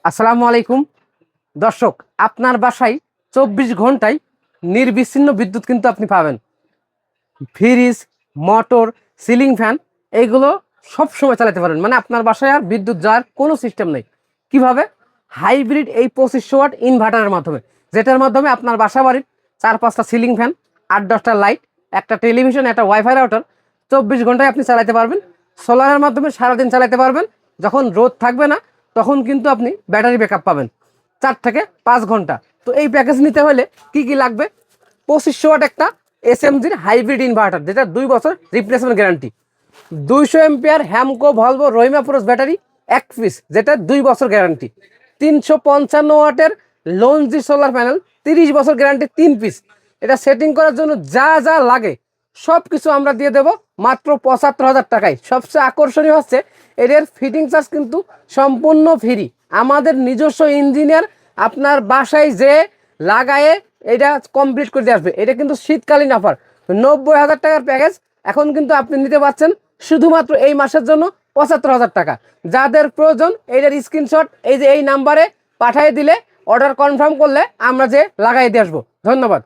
আসসালামু আলাইকুম দর্শক, আপনার বাসায় 24 ঘন্টায় নির্বিচ্ছিন্ন বিদ্যুৎ কিন্তু আপনি পাবেন। ফ্রিজ, মোটর, সিলিং ফ্যান এইগুলো সব সময় চালাতে পারেন। মানে আপনার বাসায় আর বিদ্যুৎ যাওয়ার কোনো সিস্টেম নেই। কিভাবে? হাইব্রিড এই 2500 ওয়াট ইনভার্টারের মাধ্যমে, যেটার মাধ্যমে আপনার বাসা বাড়ির 4-5টা সিলিং ফ্যান, 8-10টা লাইট, একটা টেলিভিশন, একটা ওয়াইফাই রাউটার 24 ঘন্টায় আপনি চালাতে পারবেন। সোলারের মাধ্যমে সারাদিন চালাতে পারবেন। যখন রোদ থাকবে না তখন কিন্তু আপনি ব্যাটারি ব্যাকআপ পাবেন 4 থেকে 5 ঘন্টা। তো এই প্যাকেজ নিতে হলে কি কি লাগবে? 2500 ওয়াট একটা এসএমজির হাইব্রিড ইনভার্টার, যেটা 2 বছর replacement guarantee. 200 ampere Hamko Volvo Rahima পুরুষ ব্যাটারি 1 পিস, যেটা 2 বছর গ্যারান্টি। 355 ওয়াটের লঞ্জি সোলার প্যানেল 30 বছর গ্যারান্টি 3 পিস। এটা সেটিং করার জন্য যা যা লাগে সব কিছু আমরা দিয়ে দেবো মাত্র 75,000 টাকায়। সবচেয়ে আকর্ষণীয় হচ্ছে এদের ফিটিং চার্জ কিন্তু সম্পূর্ণ ফ্রি। আমাদের নিজস্ব ইঞ্জিনিয়ার আপনার বাসায় যে লাগায়ে এটা কমপ্লিট করে দিয়ে আসবে। এটা কিন্তু শীতকালীন অফার। 90,000 টাকার প্যাকেজ এখন কিন্তু আপনি নিতে পারছেন শুধুমাত্র এই মাসের জন্য 75,000 টাকা। যাদের প্রয়োজন এটার স্ক্রিনশট এই যে এই নাম্বারে পাঠিয়ে দিলে, অর্ডার কনফার্ম করলে আমরা যে লাগাই দিয়ে আসবো। ধন্যবাদ।